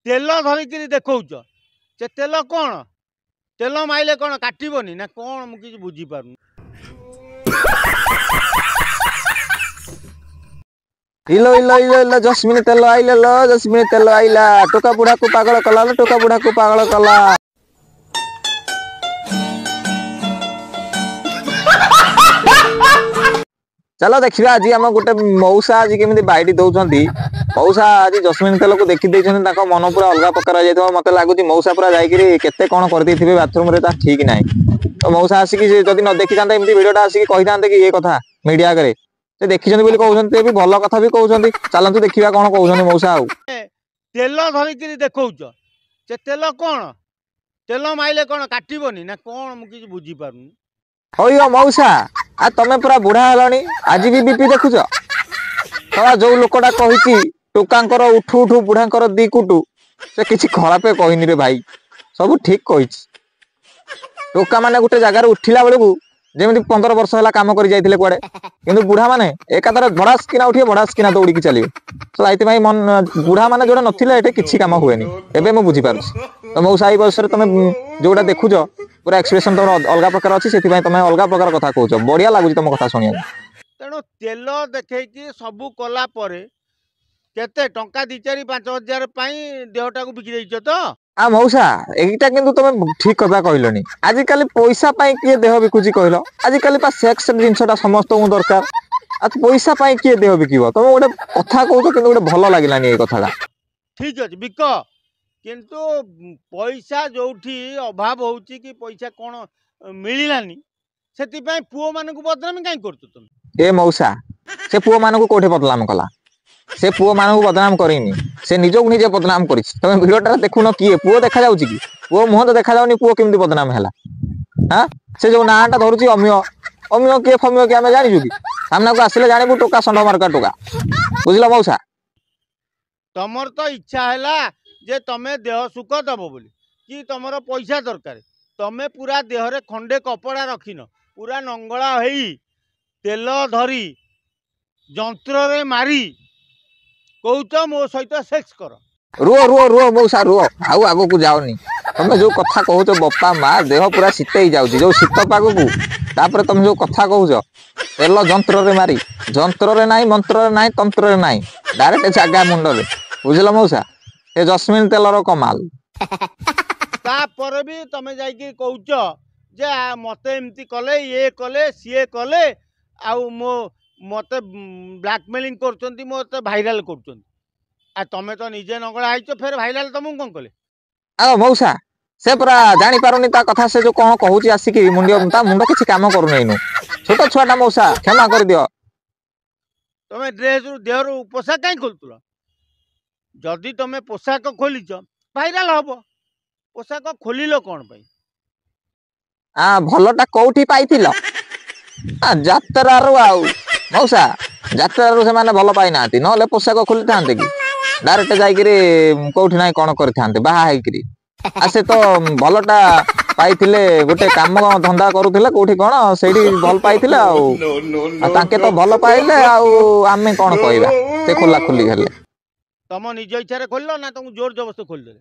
तेल धरिकी देखौच से तेल कौन तेल माइले कौन काटबनी ना कौन मुझे बुझीपार इलो इलो इलो इलो जस्मिन तेल आइले लो जस्मिन तेल आइला टोका बुढ़ा को पागल कला लो टोका बुढ़ा को पागल कला। चलो देखिए आज आम गोटे मौसा आज केमी बैठी दौरान मौसा आज जस्मिन तेल को देखी मन पूरा अलग प्रकार हो मत लगुच मौसा पूरा जाते कौन कर बाथरूम ठीक ना तो मौसा आसिक जब न देखी था भिडियो आसिक कही था कि ये कथा मीडिया आगे से देखी कहते भल कथा भी कहते चलतु देखा कौन कहते मौसा आउ तेल धरिकी देखौच से तेल कौन तेल माइले कौन काटबनी ना कौन मुझे बुझीपार हो मौसा आ तमे पूरा बुढ़ा हलानी आज भी बीपी देखुच तला जो लोकटा कही टोकांकर उठू उठू बुढ़ांकर दी कुटू से किसी खराब कहनी रे भाई सब ठीक कही टोका माने गोटे जगार उठिला बेलू जमी 15 वर्ष है कम कर जाइए कुआडे किंतु बुढ़ा माने एकाधर भड़ास किना उठे भड़ास किना दौड़ी चलिए तो ये मन बुढ़ा माने जोड़ा नथिले एटे किछि काम हुए एबे मु बुझी पारुछि तो मौसा ई बयस रे तमे जोड़ा देखुछ पूरा एक्सप्रेशन तुम अलग प्रकार अच्छी से तुम अलग प्रकार कथा कहूच बढ़िया लगुच तुम कथा शुणिया तेणु तेल देखी सबू कला केते टंका 2-4-5 हजार देहटा को बिकी देइछ तो आ मौसा एटा किंतु तुम ठीक कथा कहलनी आजिकल पैसा पाई किए देह बिकुची कहल आजिकल सेक्स जिनसटा समस्त दरकार आ पैसा पाई किए देह बिकिब तुम गोटे कथा कहूच किंतु गोटे भल लागिलानी ए कथाटा ठीक अछि बिक किंतु पैसा जोठी अभाव होउची कि पैसा कौन मिलिलानी सेति पुओ मानक बदनामी काई करतो तुम ए मौसा से पुओ मानक कोठे बदनाम कला से पुओ मानक बदनाम करिनी से निजक निजे बदनाम करिस तुम वीडियोटा देखुन किए पुओ देखा जाउची कि पुओ मुह तो देखा जाउनी पुओ केमती बदनाम हैला हां से जो नाटा धरुची अमिय अमिय के फमिय के हमें जानिजु कि सामना को आसिले जानिबु टोका संड मार्का टोका बुझलो मौसा तमर तो इच्छा हैला जे तमे देह सुख दबो बोली कि तमर पैसा दरकार तमे पूरा देह रे खंडे कपड़ा रखिन पूरा नंगला हेई तेल धरी जंत्र रे मारी कहूच मो सहित सेक्स कर रुओ रुओ रुओ मौसा रुओ आउ आगो को जाओनी तमे जो कथा कहूच बप्पा माँ देह पूरा शीतई जाउची जो शीत पाग को तापर तुम जो कथा कहूच तेल जंत्र रे मारी जंत्र रे नाही मंत्र रे नाही तंत्र रे नाही डायरेक्ट जागा मुंड रे बुझलो मौसा ए जस्मिन तेलर कमाल तापर भी तमे जाइकी कहूच जे मते एमती कले ये कले सीए कले आउ मो मते ब्लैकमेलिंग करचंती मते भाइराल करचंती आ तमे तो निजे नगला आइचो फिर भाइराल तुमको कोन कले आ मौसा से पूरा जानी पारुनी ता कथा से जो कोन कहूची आसिकी मुंडियो ता मुंड किछि काम करू नैनु छोटा छुआटा मौसा क्षमा कर दियो तमे ड्रेस रु देह रु पोशाक काई खोलतुलो जदि तमे पोशाक खोलिच भाइराल हबो पोशाक खोलिलो कोन पई आ भलोटा कोठी पाइथिलो आ यात्रा रु आउ मौसा यात्रा रु से माने भलो पाइ नाती नले पोशाक खोली थांते कि डायरेक्ट जाइकरी कोठी नाही कोन करि थांते बाहा हेकरी आ से तो भलोटा पाइथिले गोटे काम धंदा करूथिले कोठी कोन सेडी भल पाइथिले आ तांके तो भलो पाइले आ आमे कोन कहबा से खोला खुली हेले तम निज इच्छा रे खोललो ना तुम जोर जबरदस्त खोल दे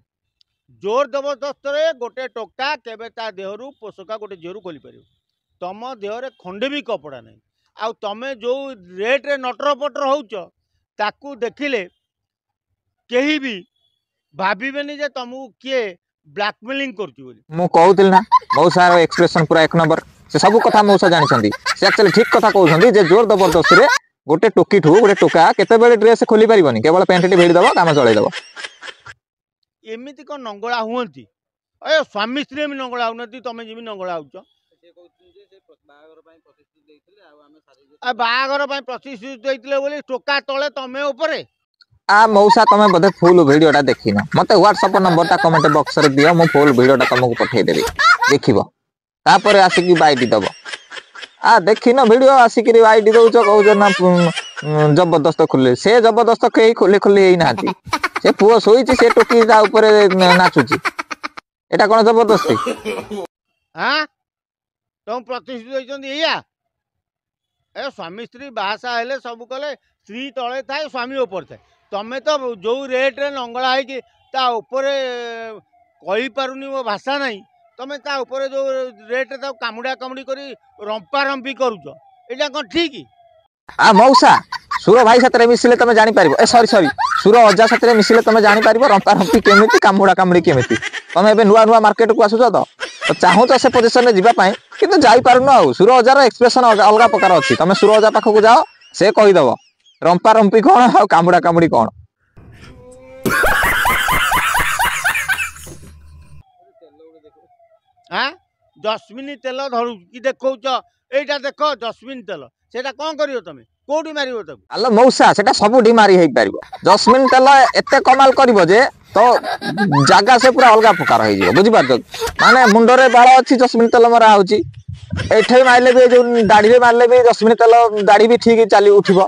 जोर जबरदस्त रे गोटे टोका केबे ता देहरु पोषका गोटे जेरु खोली परियो तम देह रे खंडे भी कपड़ा नहीं आ तमे जो रेट रे नटर पटर होउच ताकू देखिले केही भी भाबिबेनी जे तुमको किए ब्लैकमेलिंग करती बोली मु कहूतिल ना मौसा एक्सप्रेशन पूरा एक नंबर से सब कथा मौसा जानिछंदी से एक्चुअली ठीक कथा कहउछंदी जे जोर जबरदस्त रे गोटे टोकी ठू गोटे टोका केते बेले ड्रेस खोली परिबनी केवल पैंट टी भेड़ी दबो काम चलै दबो एमिति को नंगला हुंती अरे स्वामी स्त्री में नंगला हुनती तमे जिमी नंगला हुच बाहागर प्रतिश्रुति देइतिले बोली टोका तले तमे ऊपर आ मौसा तमे बदे फुल वीडियोटा देखिन मते व्हाट्सएप नंबरटा कमेंट बॉक्स रे दियो मु फुल वीडियोटा तुमको पठेई देबी देखिबो तापर आसिकी बाइटी दबो आ देखिन वीडियो आसिकी बाइटी दउछ कहउछ ना जबरदस्त खुले से जबरदस्त कई खुले खुले हेई नाती से पुओ सोईची से टोकी ता ऊपर नाचुची एटा कोन जबरदस्ती हां तुम प्रतिश्रुति देइछंदी एया ए स्वामी स्त्री बासा हेले सब कले स्त्री तले थाए स्वामी ऊपर थाए तमे तो जो रेट रे नंगला है कि ତା ଉପରେ କହିପାରୁନି ମୋ ଭାଷା ନାହିଁ ତମେ ତା ଉପରେ ଯେଉଁ ରେଟ୍ ତାକୁ କାମୁଡ଼ା କାମୁଡ଼ି କରି ରମ୍ପାରମ୍ପି କରୁଛ ଏଇଟା କ'ଣ ଠିକ୍? ମଉସା ସୁର ଭାଇ ସାଥିରେ ମିଶିଲେ ତମେ ଜାଣିପାରିବ ସରି ସୁର ଅଜା ସାଥିରେ ମିଶିଲେ ତମେ ଜାଣିପାରିବ ରମ୍ପାରମ୍ପି କେମିତି କାମୁଡ଼ା କାମୁଡ଼ି କେମିତି। ତମେ ଏବେ ନୂଆ ନୂଆ ମାର୍କେଟକୁ ଆସୁଛ ତ ଚାହୁଁଛ ସେ ପୋଜିସନରେ ଯିବା ପାଇଁ କିନ୍ତୁ ଯାଇପାରୁନ। ଆଉ ସୁର ଅଜାର ଏକ୍ସପ୍ରେସନ ଅଲଗା ପ୍ରକାର ଅଛି। ତମେ ସୁର ଅଜା ପାଖକୁ ଯାଅ ସେ କହିଦବ ରମ୍ପାରମ୍ପି କ'ଣ ଆଉ କାମୁଡ଼ା କାମୁଡ଼ି କ'ଣ। ଜସ୍ମିନ ତେଲ ଧରୁ କି ଦେଖଉଛ ଏଇଟା ଦେଖ ଜସ୍ମିନ ତେଲ ସେଇଟା କ'ଣ କରିବ ତମେ କୋଉଠି ମାରିବ ତାକୁ? ଆଲୋ ମଉସା ସେଟା ସବୁଠି ମାରି ହେଇପାରିବ। ଜସ୍ମିନ ତେଲ ଏତେ କମାଲ କରିବ ଯେ ତ ଜାଗା ସେ ପୁରା ଅଲଗା ପ୍ରକାର ହେଇଯିବ ବୁଝିପାରୁଛ। ମାନେ ମୁଣ୍ଡରେ ବାଳ ଅଛି ଜସ୍ମିନ ତେଲ ମରା ହଉଛି ଏଠି ମାରିଲେ ବି ଯୋଉ ଦାଢିରେ ମାରିଲେ ବି ଜସ୍ମିନ ତେଲ ଦାଢି ବି ଠିକ ଚାଲି ଉଠିବ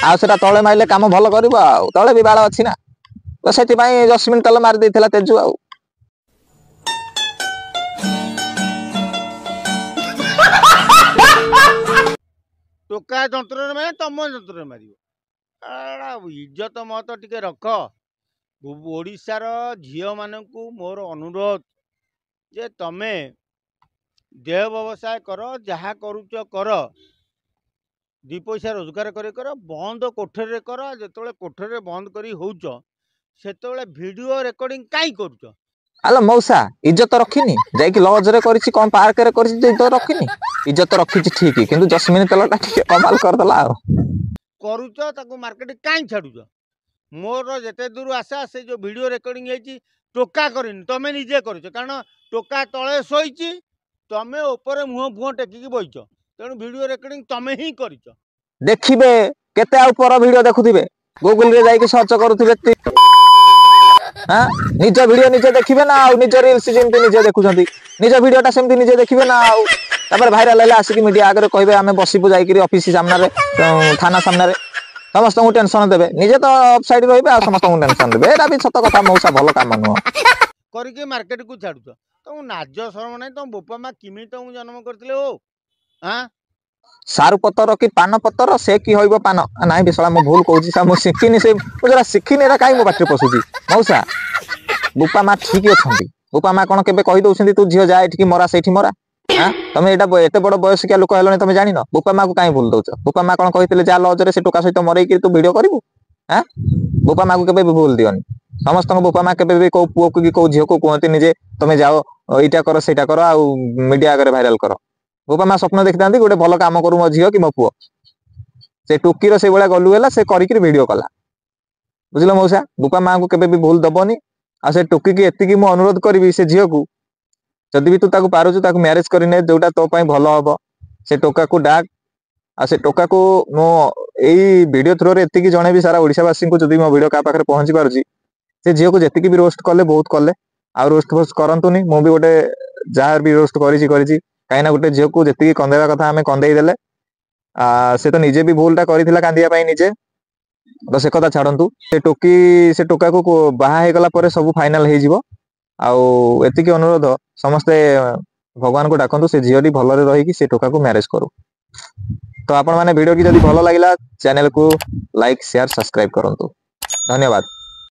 ଆଉ ସେଟା ତଳେ ମାରିଲେ କାମ ଭଲ କରିବ। ଆଉ ତଳେ ବି ବାଳ ଅଛି ନା ତ ସେଥିପାଇଁ ଜସ୍ମିନ ତେଲ ମାରି ଦେଇଥିଲା ତେଜୁ। ଆଉ ଟୋକା ଯନ୍ତ୍ରରେ ମାନେ ତମ ଯନ୍ତ୍ରରେ ମାରିବ। ଇଜ୍ଜତ ମତ ଟିକେ ରଖ। ଓଡ଼ିଶାର ଝିଅମାନଙ୍କୁ ମୋର ଅନୁରୋଧ ଯେ ତମେ ଦେହ ବ୍ୟବସାୟ କର ଯାହା କରୁଛ କର ଦି ପଇସା ରୋଜଗାର କରି କର ବନ୍ଦ କୋଠରୀରେ କର। ଯେତେବେଳେ କୋଠରୀରେ ବନ୍ଦ କରି ହଉଛ ସେତେବେଳେ ଭିଡ଼ିଓ ରେକର୍ଡିଂ କାହିଁ କରୁଛ? ଆଲୋ ମଉସା ଇଜ୍ଜତ ରଖିନି ଯାଇକି ଲଜରେ କରିଛି କ'ଣ ପାର୍କରେ କରିଛି ଇଜ୍ଜତ ରଖିନି? ଇଜ୍ଜତ ରଖିଛି ଠିକ କିନ୍ତୁ ଜସ୍ମିନ ତେଲଟା ଟିକେ କମାଲ କରିଦେଲା। ଆଉ କରୁଛ ତାକୁ ମାର୍କେଟ କାହିଁ ଛାଡୁଛ? ମୋର ଯେତେ ଦୂର ଆଶା ସେ ଯେଉଁ ଭିଡ଼ିଓ ରେକର୍ଡିଂ ହେଇଛି ଟୋକା କରିନି ତମେ ନିଜେ କରିଛ। କାରଣ ଟୋକା ତଳେ ଶୋଇଛି ତମେ ଉପରେ ମୁହଁ ଫୁହଁ ଟେକିକି ବଇଛ ତେଣୁ ଭିଡ଼ିଓ ରେକର୍ଡିଂ ତମେ ହିଁ କରିଛ। ଦେଖିବେ କେତେ ଆଉ ପର ଭିଡ଼ିଓ ଦେଖୁଥିବେ ଗୁଗୁଲରେ ଯାଇକି ସର୍ଚ୍ଚ କରୁଥିବେ। ନିଜ ଭିଡ଼ିଓ ନିଜେ ଦେଖିବେ ନା ଆଉ ନିଜ ରିଲ୍ସ ଯେମିତି ନିଜେ ଦେଖୁଛନ୍ତି ନିଜ ଭିଡ଼ିଓଟା ସେମିତି ନିଜେ ଦେଖିବେ ନା। ଆଉ ତାପରେ ଭାଇରାଲ ହେଲେ ଆସିକି ମିଡ଼ିଆ ଆଗରେ କହିବେ ଆମେ ବସିବୁ ଯାଇକିରି ଅଫିସ ସାମ୍ନାରେ ଥାନା ସାମ୍ନାରେ ସମସ୍ତଙ୍କୁ ଟେନସନ ଦେବେ ନିଜେ ତ ଅଫସାଇଡ୍ ରହିବେ ଆଉ ସମସ୍ତଙ୍କୁ ଟେନସନ ଦେବେ। ଏଇଟା ବି ସତ କଥା ମଉସା ଭଲ କାମ ନୁହଁ। କରିକି ମାର୍କେଟକୁ ଛାଡୁଛ ତମକୁ ଲାଜ ଶରମ ନାହିଁ? ତମ ବୋପା ମା କେମିତି ତମକୁ ଜନ୍ମ କରିଥିଲେ? ଓ ସାରୁ ପତର କି ପାନ ପତର ସେ କି ହଇବ ପାନ ନାଇଁ ବିଶଳା ମୁଁ ଭୁଲ କହୁଛି ମୁଁ ଶିଖିନି ସେ ମୁଁ ଯୋଉଟା ଶିଖିନି ଏଟା କାହିଁ ମୋ ପାଟିରେ ପଶୁଛି। ମଉସା ବୋପା ମା ଠିକ ଅଛନ୍ତି। ବୋପା ମା କ'ଣ କେବେ କହିଦଉଛନ୍ତି ତୁ ଝିଅ ଯା ଏଠିକି ମରା ସେଇଠି ମରା? ତମେ ଏଇଟା ଏତେ ବଡ ବୟସିକିଆ ଲୋକ ହେଲଣି ତମେ ଜାଣିନ? ବୋପା ମାକୁ କାହିଁ ଭୁଲ ଦଉଛ? ବୋପା ମା କ'ଣ କହିଥିଲେ ଯା ଲଜରେ ସେ ଟୋକା ସହିତ ମରେଇକି ତୁ ଭିଡ଼ିଓ କରିବୁ? ବୋପା ମାକୁ କେବେ ବି ଭୁଲ ଦିଅନି। ସମସ୍ତଙ୍କ ବୋପା ମା କେବେ ବି କୋଉ ପୁଅକୁ କି କୋଉ ଝିଅକୁ କୁହନ୍ତିନି ଯେ ତମେ ଯାଅ ଏଇଟା କର ସେଇଟା କର ଆଉ ମିଡିଆ ଆଗରେ ଭାଇରାଲ କର। ବୋପା ମା ସ୍ୱପ୍ନ ଦେଖିଥାନ୍ତି ଗୋଟେ ଭଲ କାମ କରୁ ମୋ ଝିଅ କି ମୋ ପୁଅ। ସେ ଟୋକିର ସେଇଭଳିଆ ଗଲୁ ହେଲା ସେ କରିକିରି ଭିଡ଼ିଓ କଲା ବୁଝିଲ ମଉସା। ବୋପା ମାଙ୍କୁ କେବେ ବି ଭୁଲ ଦବନି। ଆଉ ସେ ଟୋକିକି ଏତିକି ମୁଁ ଅନୁରୋଧ କରିବି ସେ ଝିଅକୁ ଯଦି ବି ତୁ ତାକୁ ପାରୁଛୁ ତାକୁ ମ୍ୟାରେଜ କରିନେ ଯୋଉଟା ତୋ ପାଇଁ ଭଲ ହବ। ସେ ଟୋକାକୁ ଡାକ ଆଉ ସେ ଟୋକାକୁ ମୁଁ ଏଇ ଭିଡ଼ିଓ ଥ୍ରୋରେ ଏତିକି ଜଣେଇବି ସାରା ଓଡ଼ିଶାବାସୀଙ୍କୁ ଯଦି ମୋ ଭିଡ଼ିଓ କାହା ପାଖରେ ପହଞ୍ଚି ପାରୁଛି ସେ ଝିଅକୁ ଯେତିକି ବି ରୋଷ୍ଟ କଲେ ବହୁତ କଲେ ଆଉ ରୋଷ୍ଟ ଫୋଷ୍ଟ କରନ୍ତୁନି। ମୁଁ ବି ଗୋଟେ ଯାହା ବି ରୋଷ୍ଟ କରିଛି କାହିଁକିନା ଗୋଟେ ଝିଅକୁ ଯେତିକି କନ୍ଦେଇବା କଥା ଆମେ କନ୍ଦେଇ ଦେଲେ ସେ ତ ନିଜେ ବି ଭୁଲଟା କରିଥିଲା କାନ୍ଦିବା ପାଇଁ ନିଜେ ତ ସେ କଥା ଛାଡନ୍ତୁ। ସେ ଟୋକାକୁ ବାହା ହେଇଗଲା ପରେ ସବୁ ଫାଇନାଲ ହେଇଯିବ। ଆଉ ଏତିକି ଅନୁରୋଧ ସମସ୍ତେ ଭଗବାନଙ୍କୁ ଡାକନ୍ତୁ ସେ ଝିଅଟି ଭଲରେ ରହିକି ସେ ଟୋକାକୁ ମ୍ୟାରେଜ କରୁ। ତ ଆପଣ ମାନେ ଭିଡ଼ିଓ କି ଯଦି ଭଲ ଲାଗିଲା ଚ୍ୟାନେଲକୁ ଲାଇକ୍ ସେୟାର ସବସ୍କ୍ରାଇବ କରନ୍ତୁ। ଧନ୍ୟବାଦ।